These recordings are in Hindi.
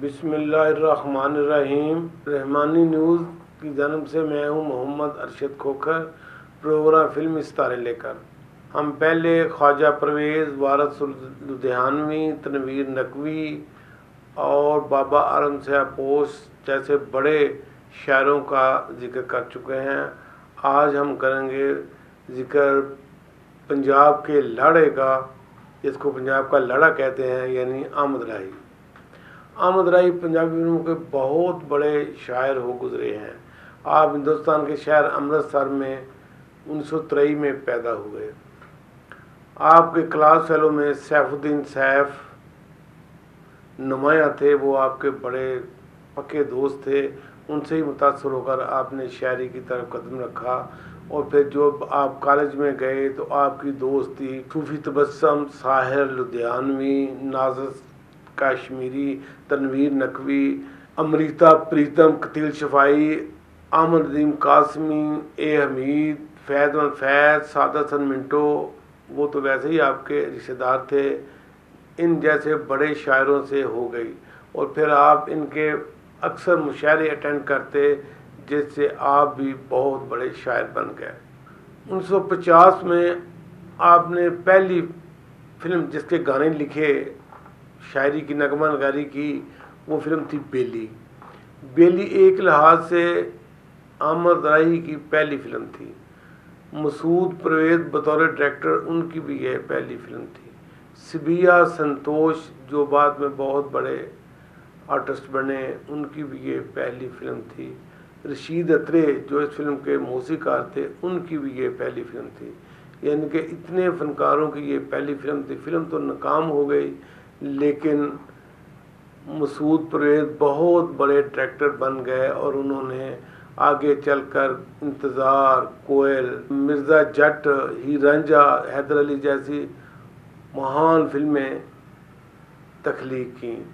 बिस्मिल्लाहिर्रहमानिर्रहीम। रहमानी न्यूज़ की जन्म से मैं हूं मोहम्मद अरशद खोखर, प्रोग्राम फिल्म सितारे लेकर। हम पहले ख्वाजा परवेज़, वारस लुधियानवी, तनवीर नकवी और बाबा आलम शाह पोश जैसे बड़े शायरों का जिक्र कर चुके हैं। आज हम करेंगे जिक्र पंजाब के लाड़े का, जिसको पंजाब का लाड़ा कहते हैं, यानी अहमद राही। अहमद राही पंजाबी फिल्मों के बहुत बड़े शायर हो गुजरे हैं। आप हिंदुस्तान के शहर अमृतसर में 1923 में पैदा हुए। आपके क्लास फेलो में सैफुद्दीन सैफ नुमाया थे, वो आपके बड़े पक्के दोस्त थे। उनसे ही मुतासर होकर आपने शायरी की तरफ कदम रखा और फिर जो आप कॉलेज में गए तो आपकी दोस्ती सूफी तबस्सम, साहिर लुधियानवी, नाज़िर कश्मीरी, तनवीर नकवी, अमृता प्रीतम, कतील शफाई, अहमद नदीम कासमी, ए हमीद, फैज़, सादत हसन मिंटो, वो तो वैसे ही आपके रिश्तेदार थे। इन जैसे बड़े शायरों से हो गई और फिर आप इनके अक्सर मुशायरे अटेंड करते, जिससे आप भी बहुत बड़े शायर बन गए। 1950 में आपने पहली फिल्म जिसके गाने लिखे, शायरी की नगमा नगारी की, वो फिल्म थी बेली। बेली एक लिहाज से अहमद राही की पहली फिल्म थी। मसूद परवेज़ बतौर डायरेक्टर उनकी भी यह पहली फिल्म थी। सिबिया संतोष जो बाद में बहुत बड़े आर्टिस्ट बने, उनकी भी ये पहली फिल्म थी। रशीद अत्रे जो इस फिल्म के मौसीकार थे, उनकी भी ये पहली फिल्म थी। यानी कि इतने फनकारों की ये पहली फिल्म थी। फिल्म तो नाकाम हो गई, लेकिन मसूद परवेज़ बहुत बड़े डायरेक्टर बन गए और उन्होंने आगे चलकर इंतज़ार, कोयल, मिर्ज़ा जट, हीर रांझा, हैदर अली जैसी महान फिल्में तख्लीक की।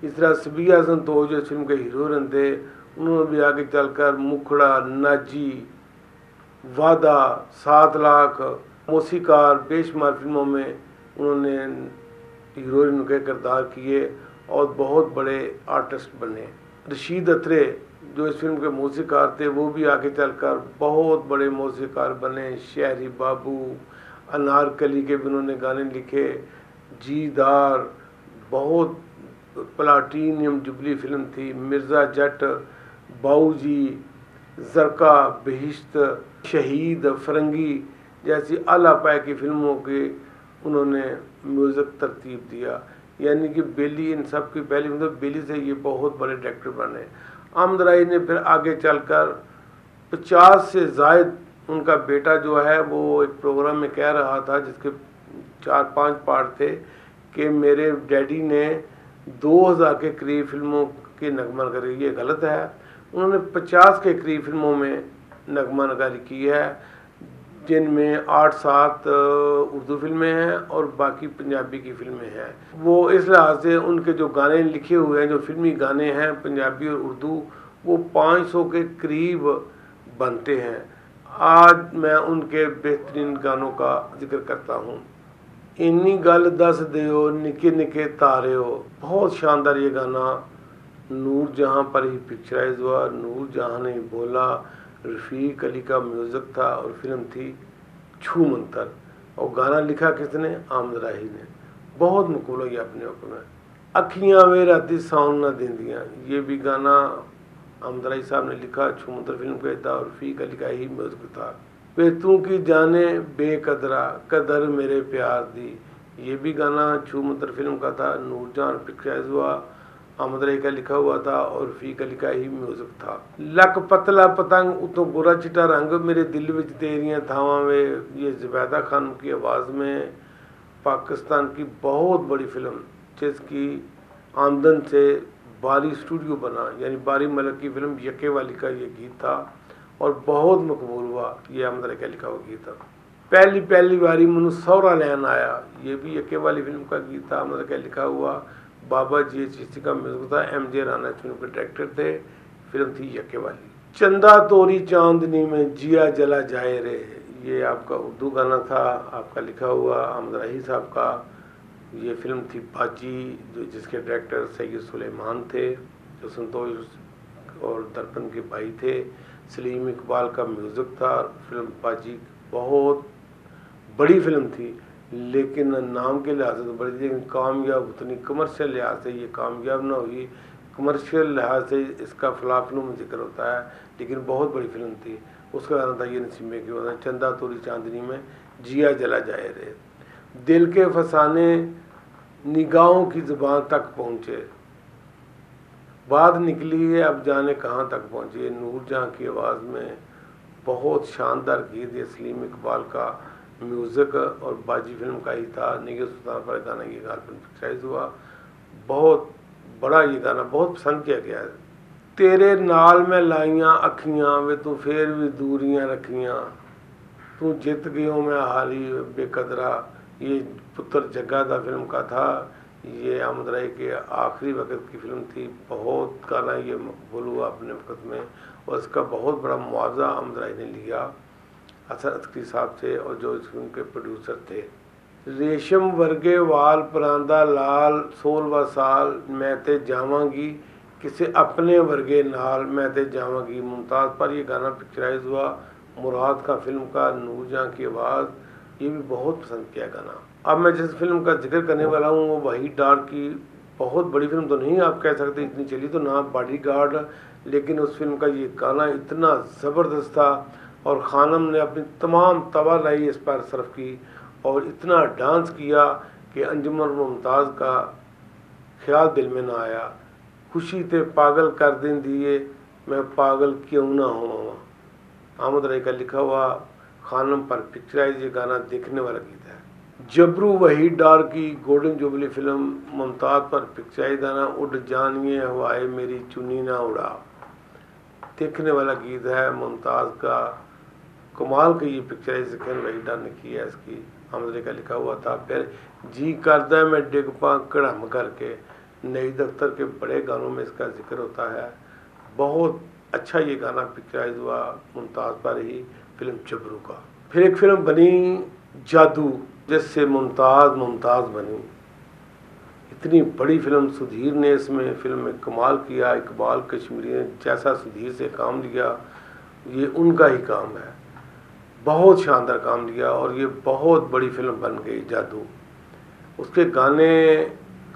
इस तरह सिबिया संतोष जो फिल्म के हीरोइन थे, उन्होंने भी आगे चलकर मुखड़ा, नाजी, वादा, 7 लाख, मौसीकार, बेशुमार फिल्मों में उन्होंने हीरोइन के किरदार किए और बहुत बड़े आर्टिस्ट बने। रशीद अत्रे जो इस फिल्म के मौसीकार थे, वो भी आगे चलकर बहुत बड़े मौसीकार बने। शहरी बाबू, अनारकली के भी उन्होंने गाने लिखे। जीदार बहुत प्लाटीनियम जुबली फिल्म थी। मिर्ज़ा जट, बाऊजी, जरका, बहिश्त, शहीद, फरंगी जैसी आला पाए की फिल्मों के उन्होंने म्यूज़िक तरतीब दिया। यानी कि बेली इन सब की पहली मतलब बेली से ये बहुत बड़े डायरेक्टर बने। अहमद राही ने फिर आगे चलकर 50 से ज़ायद, उनका बेटा जो है वो एक प्रोग्राम में कह रहा था जिसके 4-5 पार्ट थे, कि मेरे डैडी ने 2000 के करीब फिल्मों की नगमा नगारी, ये गलत है। उन्होंने 50 के करीब फिल्मों में नगमा नगारी की है, जिनमें 8-7 उर्दू फिल्में हैं और बाकी पंजाबी की फिल्में हैं। वो इस लिहाज से उनके जो गाने लिखे हुए हैं, जो फिल्मी गाने हैं पंजाबी और उर्दू, वो 500 के करीब बनते हैं। आज मैं उनके बेहतरीन गानों का जिक्र करता हूँ। इन्नी गल दस दियो निके निके तारे हो, बहुत शानदार ये गाना नूर जहाँ पर ही पिक्चराइज हुआ। नूर जहाँ ने बोला, रफ़ीक अली का म्यूज़िक था और फिल्म थी छू मंतर। और गाना लिखा किसने? अहमद राही ने। बहुत मकबूल हुई अपने आप में। अखियाँ वे राती साउन ना देंदियाँ, ये भी गाना अहमद राही साहब ने लिखा, छू मंतर फिल्म का था और रफ़ीक अली का ही म्यूज़िक था। वे तू की जाने बेकदरा, कदर मेरे प्यार दी, ये भी गाना छू मंतर फिल्म का था। नूरजहां पिक्चराइज हुआ, अहमद राही का लिखा हुआ था और रफ़ीक अली का ही म्यूज़िक था। लक पतला पतंग उतों गोरा चिट्टा रंग, मेरे दिल विच तेरियां थावां वे, ये ज़ुबैदा खान की आवाज़ में पाकिस्तान की बहुत बड़ी फिल्म, जिसकी आमदन से बारी स्टूडियो बना, यानी बारी मलिक की फिल्म यके वाली का ये गीत था और बहुत मकबूल हुआ। ये अहमद राही का लिखा हुआ गीत था। पहली पहली बारी मनु सौरा लैन आया, ये भी यके वाली फिल्म का गीत था, अहमद राही का लिखा हुआ। बाबा जी चिश्ती का म्यूजिक था। MJ राणा फिल्म के डायरेक्टर थे। फिल्म थी यके वाली। चंदा तोरी चांदनी में जिया जला जाए रे, ये आपका उर्दू गाना था, आपका लिखा हुआ अहमद राही साहब का। ये फिल्म थी बाजी, जो जिसके डायरेक्टर सैयद सुलेमान थे, जो संतोष और दर्पण के भाई थे। सलीम इकबाल का म्यूज़िक था। फिल्म बाजी बहुत बड़ी फिल्म थी, लेकिन नाम के लिहाज से तो बड़ी थी, लेकिन कामयाब उतनी कमर्शियल लिहाज से ये कामयाब ना हुई। कमर्शियल लिहाज से इसका फ्लाफिलों में जिक्र होता है, लेकिन बहुत बड़ी फिल्म थी। उसका गाना था ये नसीबे की वजह, चंदा तोरी चांदनी में जिया जला जाए रे, दिल के फसाने निगाहों की जुबान तक पहुँचे, बात निकली है अब जाने कहाँ तक पहुँची है। नूरजहाँ की आवाज़ में बहुत शानदार गीत है, सलीम इकबाल का म्यूज़िक और बाजी फिल्म का ही था। निगाह सुल्तान पर गाना ये गाना पिक्चराइज हुआ। बहुत बड़ा ये गाना बहुत पसंद किया गया है। तेरे नाल मैं लाइयां अखियां वे तू फिर भी दूरियां रखियां, तू जित गयो मैं हारी बेकदरा, ये पुत्र जग्गा दा फिल्म का था। ये अहमद राय के आखिरी वक्त की फिल्म थी। बहुत गाना ये मकबूल हुआ अपने वक्त में, और इसका बहुत बड़ा मुआवजा अहमद राय ने लिया असर अतकी साहब से, और जो इस फिल्म के प्रोड्यूसर थे। रेशम वर्गे वाल परांदा लाल 16वां साल मैं ते जावांगी, किसी अपने वर्गे नाल मैं ते जावांगी, मुमताज़ पर ये गाना पिक्चराइज हुआ। मुराद का फिल्म का, नूरजहाँ की आवाज़, ये भी बहुत पसंद किया गाना। अब मैं जिस फिल्म का जिक्र करने वाला हूँ वो वही डार्क की बहुत बड़ी फिल्म तो नहीं आप कह सकते, इतनी चली तो ना बॉडीगार्ड, लेकिन उस फिल्म का ये गाना इतना ज़बरदस्त था, और खानम ने अपनी तमाम तवानाई इस पर सर्फ की और इतना डांस किया कि अंजुमन मुमताज़ का ख्याल दिल में ना आया। खुशी ते पागल कर दिन दिए मैं पागल क्यों ना हो, अहमद राय का लिखा हुआ, खानम पर पिक्चराइज ये गाना देखने वाला गीत है। जबरू वही डार की गोल्डन जुबली फिल्म, मुमताज़ पर पिक्चराइज गाना उड़ जानिए हवाए मेरी चुनी ना उड़ा, देखने वाला गीत है मुमताज़ का। कमाल की ये पिक्चराइज वही डार ने की है इसकी, अहमद राय का लिखा हुआ था। फिर जी करदा मैं डिग पा कड़म करके, नई दफ्तर के बड़े गानों में इसका जिक्र होता है। बहुत अच्छा ये गाना पिक्चराइज हुआ मुमताज़ पर ही, फिल्म जबरू का। फिर एक फिल्म बनी जादू, जिससे मुमताज़ बनी। इतनी बड़ी फिल्म, सुधीर ने इसमें फिल्म में कमाल किया। इकबाल कश्मीरी ने जैसा सुधीर से काम लिया, ये उनका ही काम है, बहुत शानदार काम लिया, और ये बहुत बड़ी फिल्म बन गई जादू। उसके गाने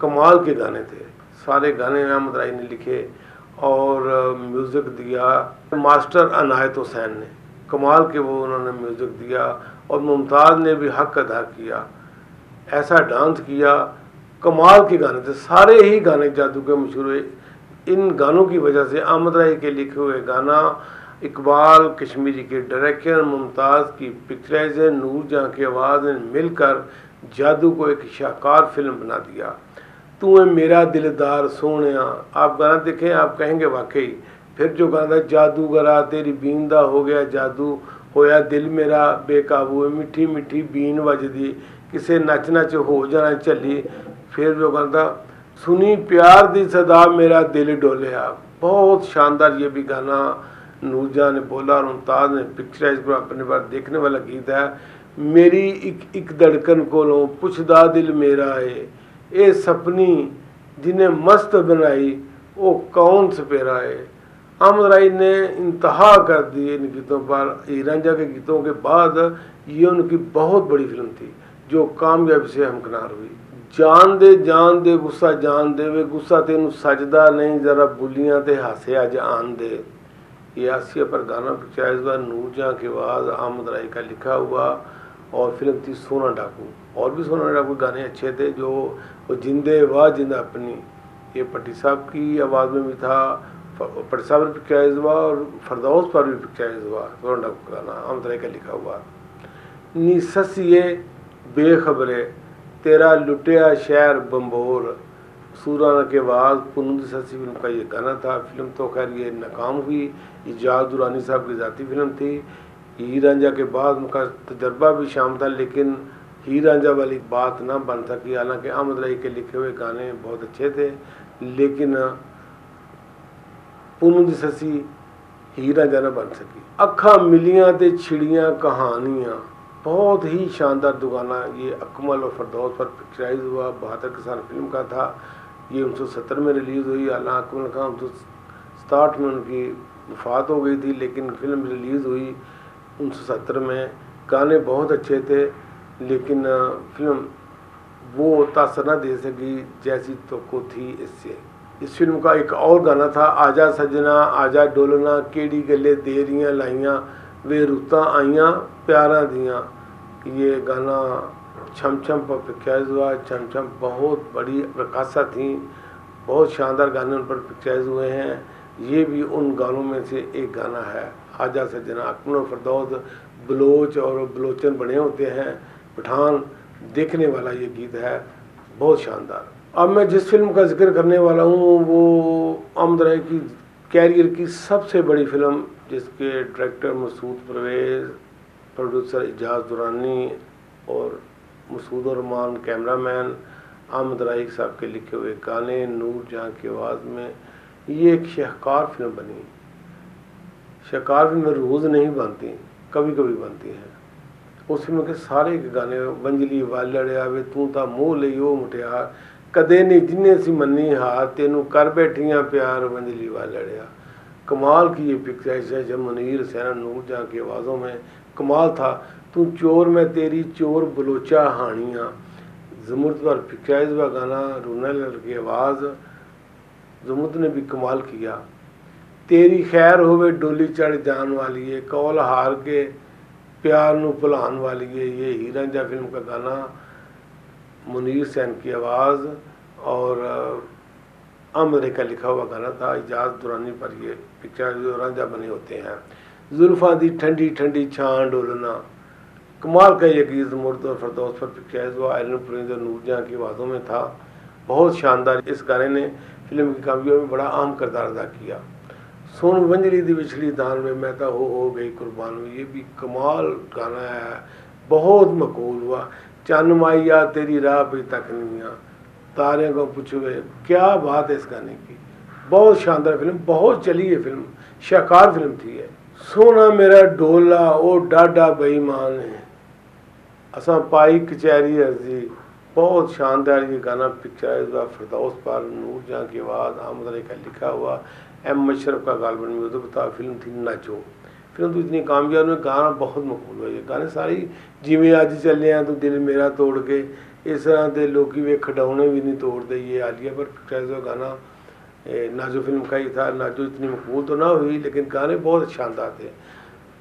कमाल के गाने थे, सारे गाने अहमद राय ने लिखे, और म्यूज़िक दिया मास्टर अनायत हुसैन ने। कमाल के वो उन्होंने म्यूज़िक दिया, और मुमताज़ ने भी हक अदा किया, ऐसा डांस किया। कमाल के गाने थे, सारे ही गाने जादू के मशहूर हुए। इन गानों की वजह से अहमद राय के लिखे हुए गाना, इकबाल कश्मीरी के डायरेक्शन, मुमताज़ की पिक्चराइजर, नूरजहाँ की आवाज़ ने मिलकर जादू को एक शाहकार फिल्म बना दिया। तू है मेरा दिलदार सोनिया, आप गाना देखें आप कहेंगे वाकई। फिर जो गाना जादूगरा तेरी बींदा हो गया जादू, होया दिल मेरा बेकाबू, मिठी मिठी बीन वजदी, किसे नच नच हो जाना झली। फिर जो गाना सुनी प्यार दी सदा मेरा दिल डोलिया, बहुत शानदार ये भी गाना नूरजहाँ ने बोला और मुमताज़ ने पिक्चराइज पर अपने बार देखने वाला गीत है। मेरी एक धड़कन कोलों पुछदा दिल मेरा है, ये सपनी जिन्हें मस्त बनाई वो कौन सपेरा है। अहमद राय ने इंतहा कर दी इन गीतों पर। हीर रांझा के गीतों के बाद ये उनकी बहुत बड़ी फिल्म थी जो कामयाबी से हमकिनार हुई। जान दे गुस्सा जान दे वे, गुस्सा तेन सजदा नहीं जरा बुलियां ते हासे अज आन दे, ये आसिया पर गाना पिक्चराइज हुआ। नूरजहाँ के आवाज़, अहमद राय का लिखा हुआ, और फिल्म थी सोना डाकू। और भी सोना डाकू गाने अच्छे थे, जो वो जिंदे वाह जिंदा अपनी, ये पट्टी साहब की आवाज़ में भी था, पट्टी साहब पर पिक्चराइज हुआ, और फरदौस पर भी पिक्चराइज हुआ सोना डाकू गाना, अहमद राय का लिखा हुआ। नी ससिए बेखबरे तेरा लुटिया शहर बम्बोर, सूराना के आवाज़, पुनंद ससी फिल्म का ये गाना था। फिल्म तो खैर ये नाकाम हुई, इजाज़ दुरानी साहब की ज़ाती फिल्म थी। हीर रांझा के बाद उनका तजर्बा भी शाम था, लेकिन हीर रांझा वाली बात ना बन सकी। हालांकि अहमद राय के लिखे हुए गाने बहुत अच्छे थे, लेकिन पुनंद ससी हीर रांझा ना बन सकी। अखा मिलियां ते छिड़ियां कहानियां, बहुत ही शानदार दो गाना, ये अकमल और फरदौस पर पिक्चराइज हुआ, बहादुर किसान फिल्म का था। ये 1970 में रिलीज़ हुई। हालांकि अकमल खान 1967 में उनकी वफात हो गई थी, लेकिन फिल्म रिलीज़ हुई 1970 में। गाने बहुत अच्छे थे, लेकिन फिल्म वो तासर न दे सकी जैसी तो थी इससे। इस फिल्म का एक और गाना था, आजा सजना आजा डोलना, केड़ी गले देरियाँ लाइयाँ, वे रुतां आइयाँ प्यारा दियाँ। ये गाना छम छम पर पिक्चराइज हुआ। छम छम बहुत बड़ी प्रकाशा थी, बहुत शानदार गाने उन पर पिक्चराइज हुए हैं। ये भी उन गानों में से एक गाना है, आजा सजना। अकमल और फरदौस बलोच और बलोचन बने होते हैं। पठान देखने वाला ये गीत है, बहुत शानदार। अब मैं जिस फिल्म का जिक्र करने वाला हूँ वो अहमद रफ़ी की कैरियर की सबसे बड़ी फिल्म, जिसके डायरेक्टर मसूद परवेज़, प्रोड्यूसर इजाज़ दुरानी और मसूद रहमान कैमरामैन, अहमद रफ़ी साहब के लिखे हुए गाने नूर जहाँ की आवाज़ में ये एक शाहकार फिल्म बनी। शाहकार फिल्में रोज़ नहीं बनती, कभी कभी बनती हैं। उस फिल्म के सारे गाने, वंजली वालड़िया वे तू ता मोह लई ओ मुटियार, कदे नहीं जिन्ने सी मन्नी हार, तेनू कर बैठियां प्यार वंजली वालड़िया। कमाल की ये पिक्चराइज है, जब मुनीर हुसैन नूर जहाँ की आवाज़ों में कमाल था। तू चोर मैं तेरी चोर बलोचा हानियाँ, ज़मुर्द पर पिक्चराइज हुआ गाना, रूना लल की आवाज़, ज़मुर्द ने भी कमाल किया। तेरी खैर होवे डोली चढ़ जान वाली है, कौल हार के प्यार नू भुलान वाली है। ये हीर रांझा फिल्म का गाना, मुनीर हुसैन की आवाज़ और अहमद रफ़ी का लिखा हुआ गाना था। इजाज़ दुरानी पर ये पिक्चर रांझा बने होते हैं। जुल्फ़ां दी ठंडी ठंडी छां डोलना, कमाल का ये गीत ज़मुर्द और फरदौस पर पिक्चराइज हुआ, आयरन प्रिंस और नूर जहाँ की आवाज़ों में था। बहुत शानदार, इस गाने ने फिल्म की कामयाबी में बड़ा अहम किरदार अदा किया। सोन वंजली दी विछली दान में मैं तो हो गई कुर्बान में, ये भी कमाल गाना है, बहुत मकबूल हुआ। चन्न माइया तेरी राह पे तकनिया, तारे को पूछे, क्या बात है इस गाने की। बहुत शानदार फिल्म, बहुत चली है फिल्म, शाहकार फिल्म थी है। सोना मेरा डोला ओ डाडा बेईमान है, असा पाई कचहरी अर्जी, बहुत शानदार ये गाना पिक्चराइज हुआ। फरदौस पर नूर जहाँ की आवाज़, अहमद रफ़ी का लिखा हुआ, एम अशरफ का गालबन म्यूजिक था। फिल्म थी नाचो। फिल्म तो इतनी कामयाब हुई, गाना बहुत मकबूल हुआ। ये गाने सारी जिमें अज चले हैं तो दिल मेरा तोड़ के, इस तरह के लोग वे खिडौने भी नहीं तोड़ते, ये आलिया पर पिक्चराइज हुआ गाना नाजो फिल्म का ही था। नाजो इतनी मकबूल तो ना हुई, लेकिन गाने बहुत शानदार थे।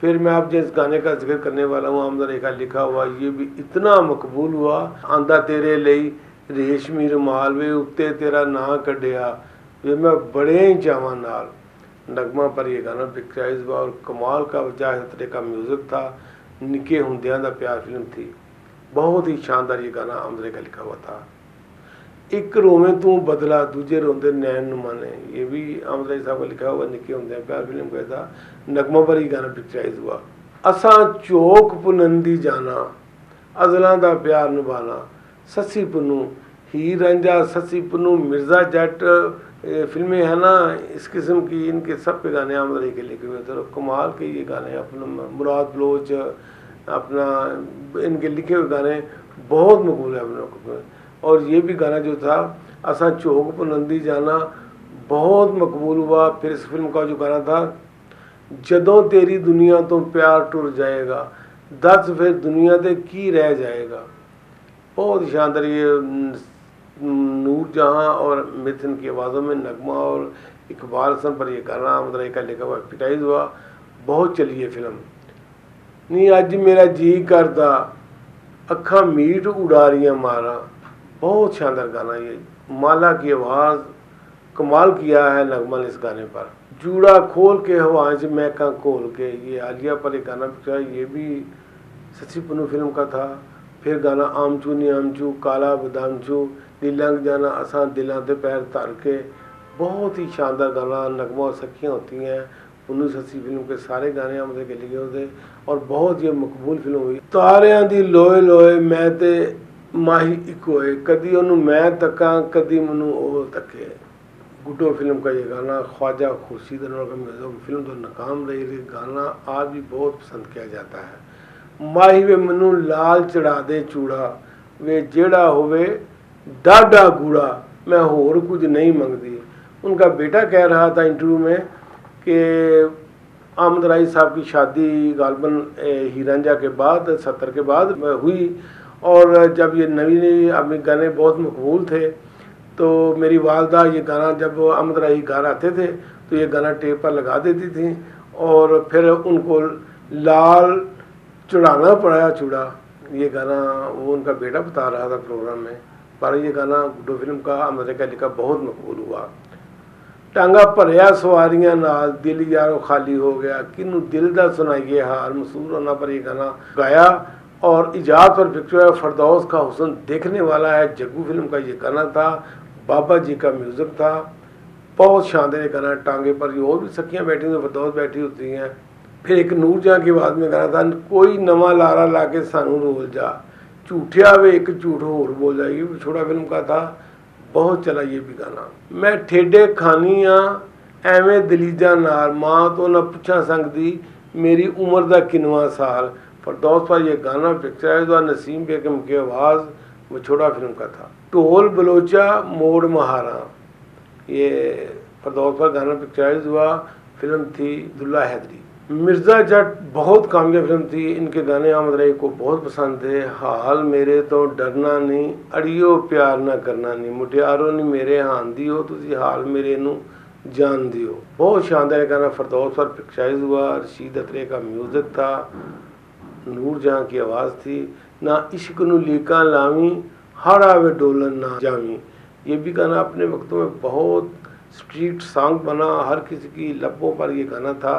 फिर मैं आप जिस गाने का जिक्र करने वाला हूँ, अहमद रफ़ी का लिखा हुआ, ये भी इतना मकबूल हुआ। आंदा तेरे लई रेशमी रुमाल वे उत्ते तेरा ना कढ़िया, वे मैं बड़े ही चावां नाल, नगमा पर यह गाना पिक्चराइज हुआ। और कमाल का वजाह खतरे का म्यूज़िक था। निके हुंदियां दा प्यार फिल्म थी, बहुत ही शानदार ये गाना अहमद रफ़ी का लिखा हुआ था। एक रोवे तू बदला दूजे रोंदे नैन नुमाने, ये भी अहमद रफ़ी साहब का लिखा हुआ, निके हुंदियां प्यार फिल्म का था। नगमा पर ही गाना पिक्चराइज हुआ। असा चौक पुनंदी जाना, अजलां दा प्यार निभाना, ससी पुन्नू, हीर रांझा, ससी पुन्नू, मिर्ज़ा जट फिल्में हैं ना इस किस्म की, इनके सब के गाने अहमद रफ़ी के लिखे हुए थे। कमाल के ये गाने, अपना मुराद बलोच अपना इनके लिखे हुए गाने बहुत मकबूल है अपने। और ये भी गाना जो था असा चौक पुनंदी जाना, बहुत मकबूल हुआ। फिर इस फिल्म का जो गाना था, जदों तेरी दुनिया तो प्यार टुर जाएगा, दस फिर दुनिया ते की रह जाएगा, बहुत शानदार। ये नूर जहाँ और मिथुन की आवाज़ों में, नगमा और इकबाल हसन पर यह गाना अहमद रफ़ी का लिखा हुआ पिक्चराइज हुआ, बहुत चली है फिल्म। नी अज मेरा जी करदा अखा मीट उड़ारियाँ मारा, बहुत शानदार गाना ये, माला की आवाज़, कमाल किया है नगमा ने इस गाने पर। जूड़ा खोल के हवाएं च महका खोल के, ये आलिया पर एक गाना पिक्चर, ये भी सची पुन्नू फिल्म का था। फिर गाना आमचू नी आमचू, काला बदामचू, नी लंघ जाना असा दिलों ते पैर धर के, बहुत ही शानदार गाना। नगमा और सखियाँ होती हैं, पुन्नू ससी फिल्म के सारे गाने अहमद के लिखे होते और बहुत ये मकबूल फिल्म हुई। तारियां दी लोए लोए मैं ते माही एक होए, कदी ओनू मैं तकां कदी मैनू ओ तके, गुड्डो फिल्म का ये गाना। ख्वाजा खुर्शीद अनवर का म्यूजिक, फिल्म तो नाकाम रही, लेकिन गाना आज भी बहुत पसंद किया जाता है। ਮਾਹੀ ਵੇ ਮੈਨੂੰ ਲਾਲ ਚੜਾ ਦੇ ਚੂੜਾ, वे जेड़ा होवे डाढ़ा गूढ़ा, मैं होर कुछ नहीं मंगती। उनका बेटा कह रहा था इंटरव्यू में कि आमद राय साहब की शादी गालबन हीरांझा के बाद 70 के बाद हुई, और जब ये नवी नवी अपने गाने बहुत मकबूल थे तो मेरी वालदा ये गाना जब आमद राय घर आते थे तो ये गाना टेप पर लगा देती थी, और फिर उनको लाल चढ़ाना पड़ा चूड़ा। ये गाना वो उनका बेटा बता रहा था प्रोग्राम में। पर ये गाना गुड्डो फिल्म का आमद का लिखा बहुत मकबूल हुआ। टांगा भरिया सवारियां नाल, दिल यारो खाली हो गया, किनू दिल दा सुनाइए हाल, मसूर होना पर ये गाना गाया। और इजाद पर पिक्चर फरदौस का हुस्न देखने वाला है, जग्गू फिल्म का ये गाना था, बाबा जी का म्यूज़िक था, बहुत शानदार गाना। टांगे पर और भी सखियाँ बैठी हुई, फरदौस बैठी होती हैं। फिर एक नूर जहाँ की आवाज़ में गाना था, कोई नवा लारा ला के सानू रोल जा, झूठिया वे एक झूठ होर बोल जा, ये छोटा फिल्म का था, बहुत चला ये भी गाना। मैं ठेडे खानी हाँ एवें दलीजा नाल, माँ तो ना पुछा सकती मेरी उम्र दा किनवा साल। फरदौस पर यह गाना पिक्चराइज हुआ, नसीम बेगम की आवाज़, वो छोटा फिल्म का था। ढोल बलोचा मोड़ महारा, ये फरदौस पर गाना पिक्चराइज हुआ, फिल्म थी दुल्ला हैदरी। मिर्ज़ा जट बहुत कामयाब फिल्म थी, इनके गाने आमद राय को बहुत पसंद थे। हाल मेरे तो डरना नहीं, अड़ियो प्यार ना करना नहीं, मुटियारो नहीं मेरे हान दियो, तुसी हाल मेरे नू जान दियो। बहुत शानदार गाना फरदौस पर पिक्चराइज हुआ, रशीद अतरे का म्यूज़िक था, नूर जहाँ की आवाज़ थी। ना इश्क नू लीका लावी, हाड़ा वे डोलन ना जावी, ये भी गाना अपने वक्तों में बहुत स्ट्रीट सॉन्ग बना, हर किसी की लब्बों पर ये गाना था,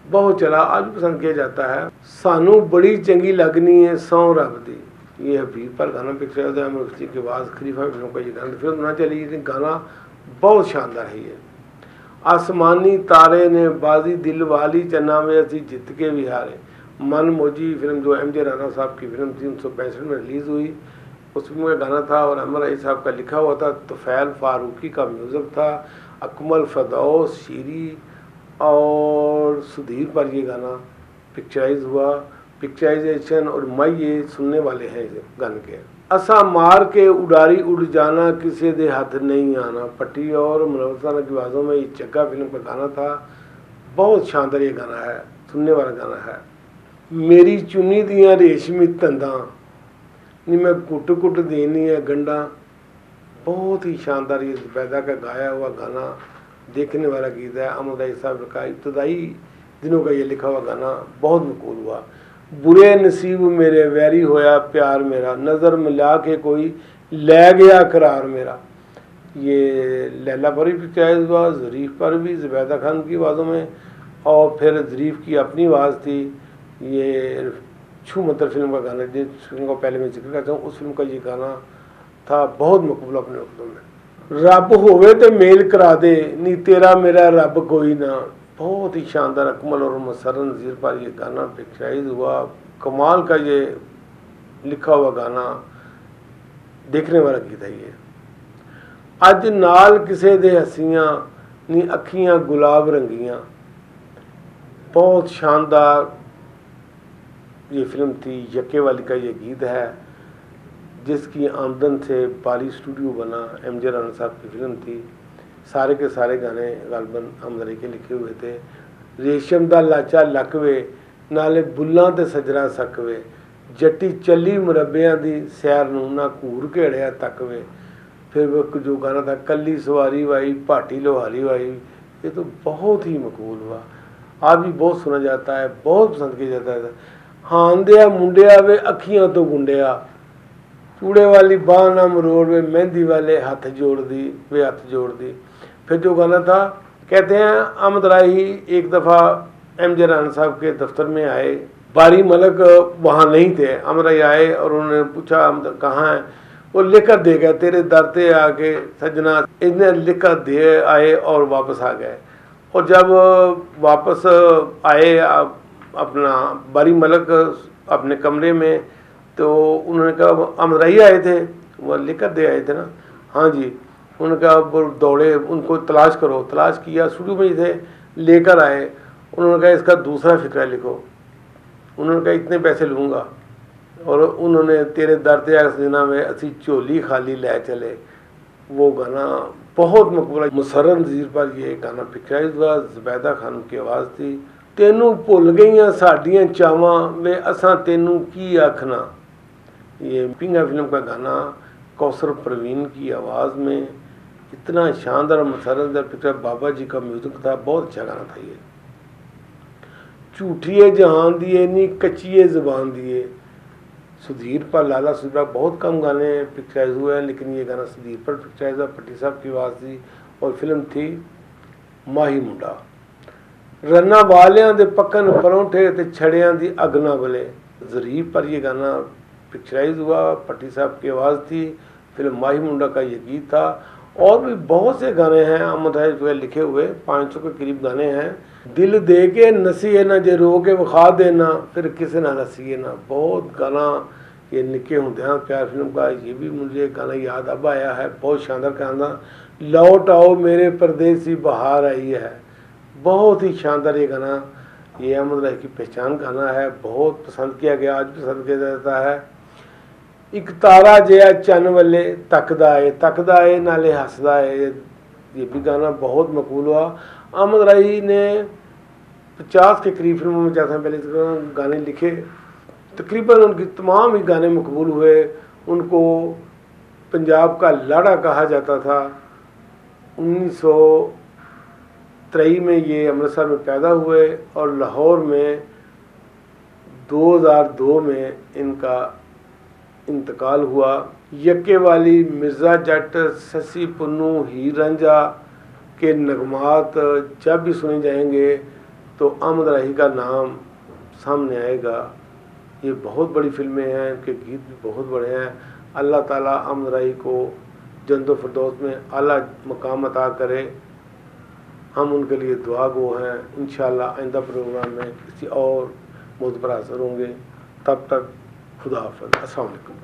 बहुत चला, आज भी पसंद किया जाता है। सानू बड़ी चंगी लगनी है सौ रब दी, ये हबीब पर गाना पिक्चर है, मुफ्ती की आवाज़, खलीफा फिल्म का ये गाना फिल्म बना चली, लेकिन गाना बहुत शानदार है ये। आसमानी तारे ने बाजी दिल वाली चन्ना में असी जित के भी हारे, मन मौजी फिल्म जो एम जे राना साहब की फिल्म थी 1965 में रिलीज़ हुई, उस फिल्म का गाना था और अमर आई साहब का लिखा हुआ था, तुफैल फारूकी का म्यूज़िक था, अकमल फरदौस शीरी और सुधीर पर ये गाना पिक्चराइज हुआ। पिक्चराइजेशन और मई ये सुनने वाले हैं गाने के। असा मार के उड़ारी उड़ जाना, किसी दे हाथ नहीं आना, पट्टी और मनोरंजन की आवाज़ों में ये चक्का फिल्म का गाना था, बहुत शानदार ये गाना है, सुनने वाला गाना है। मेरी चुनी दियाँ रेशमी तंदा नी मैं कुट कुट देनी है गंडा, बहुत ही शानदार ये पैदा का गाया हुआ गाना, देखने वाला गीत है। आमद राय साहब का इब्तदाई दिनों का ये लिखा हुआ गाना बहुत मकबूल हुआ। बुरे नसीब मेरे वैरी होया प्यार मेरा, नज़र मिला के कोई ले गया करार मेरा, ये लैला पर भी पिक्चराइज हुआ, ज़रीफ पर भी ज़ुबैदा खान की आवाज़ों में, और फिर ज़रीफ की अपनी आवाज़ थी। ये छू मंतर फिल्म का गाना, जिस फिल्म का पहले मैं जिक्र करता हूँ, उस फिल्म का ये गाना था, बहुत मकबूल अपने वक्तों में। रब होवे तो मेल करा दे नी तेरा मेरा रब कोई ना, बहुत ही शानदार अकमल और मसरन नज़ीर पर ये गाना पिक्चराइज हुआ, कमाल का ये लिखा हुआ गाना, देखने वाला गीत है ये। अज नाल किसे दे हसियां नी अखियां गुलाब रंगियां, बहुत शानदार ये फिल्म थी। यके वाली का ये गीत है, जिसकी आमदन से बाली स्टूडियो बना, एम जे राना साहब की फिल्म थी। सारे के सारे गाने गालबन आमद राय के लिखे हुए थे। रेशम दा लाचा लकवे नाले बुल्लां ते सजरा सकवे, जट्टी चली मुरब्बियां दी सैर नूं ना घूर घेड़िया तकवे। फिर वो जो गाना था कली सवारी वाई भाटी लोहारी वाई, ये तो बहुत ही मकबूल हुआ, आज भी बहुत सुना जाता है, बहुत पसंद किया जाता है। हान दिया मुंडिया वे अखियां तो गुंडिया, चूड़े वाली बाह ना मरोड़ वे मेहंदी वाले हाथ जोड़ दी वे हाथ जोड़ दी। फिर जो गाना था, कहते हैं आमद राय ही एक दफ़ा एम जे राना साहब के दफ्तर में आए, बारी मलक वहाँ नहीं थे, आमद राय आए और उन्होंने पूछा आमद कहाँ है, वो लेकर दे गए, तेरे दर पे आके सजना, इन्हें लेकर दे आए और वापस आ गए। और जब वापस आए अपना बारी मलक अपने कमरे में, तो उन्होंने कहा आमद राय आए थे, वो लेकर दे आए थे ना, हाँ जी। उन्होंने कहा वो दौड़े, उनको तलाश करो, तलाश किया, स्टूडियो में ही थे, लेकर आए। उन्होंने कहा इसका दूसरा फिक्रा लिखो। उन्होंने कहा इतने पैसे लूँगा, और उन्होंने तेरे दर ते दिना में असी झोली खाली लै चले, वो गाना बहुत मकबूल है। मुसर्रत नज़ीर पर ये गाना पिक्चराइज हुआ, ज़ुबैदा खानम की आवाज़ थी। तेनू भुल गईयां साडियां चावां वे असां तेनू की आखना, ये पिंगा फिल्म का गाना कौसर परवीन की आवाज़ में, इतना शानदार मुसर्रत पिक्चर, बाबा जी का म्यूज़िक था, बहुत अच्छा गाना था ये। झूठिए जहान दिए नी कच्चिए ज़ुबान दिए, सुधीर पर, लाला सुधीर बहुत कम गाने पिक्चराइज हुए हैं, लेकिन ये गाना सुधीर पर पिक्चराइज हुआ, भट्टी साहब की आवाज़ थी, और फिल्म थी माही मुंडा। रन्ना वालियां दे पक्कन परौंठे ते छड़ियां दी अग ना बले, ज़रीब पर ये गाना पिक्चराइज हुआ, भट्टी साहब की आवाज़ थी, फिल्म माही मुंडा का ये गीत था। और भी बहुत से गाने हैं अहमद राय जो लिखे हुए, 500 के करीब गाने हैं। दिल दे के नसीए ना जे रो के विखा देना, फिर किसे ना नसीए ना, बहुत गाना ये निके होंदे हैं प्यार फिल्म का, ये भी मुझे गाना याद अब आया है, बहुत शानदार गाना। लौट आओ मेरे परदेसी बहार आई है, बहुत ही शानदार ये गाना, ये अहमद राय की पहचान गाना है, बहुत पसंद किया गया, आज भी पसंद किया जाता है। एक तारा जिहा चन वाले तकदा है नाले हसदा है, ये भी गाना बहुत मकबूल हुआ। अहमद राय ने 50 के करीब फिल्मों में जाते हैं पहले गाने लिखे, तकरीबन उनके तमाम ही गाने मकबूल हुए। उनको पंजाब का लाड़ा कहा जाता था। 1903 में ये अमृतसर में पैदा हुए और लाहौर में 2002 में इनका इंतकाल हुआ। यक्के वाली, मिर्ज़ा जट, ससी पुन्नू, हीर रांझा के नगमात जब भी सुने जाएंगे तो अहमद राही का नाम सामने आएगा। ये बहुत बड़ी फिल्में हैं, इनके गीत भी बहुत बड़े हैं। अल्लाह ताला अहमद राही को जन्नत फिरदौस में आला मकाम अता करे, हम उनके लिए दुआ गो हैं। इंशाअल्लाह आइंदा प्रोग्राम में किसी और मौजू पर हाज़िर होंगे, तब तक खुदा हाफ़िज़, अस्सलाम वालेकुम।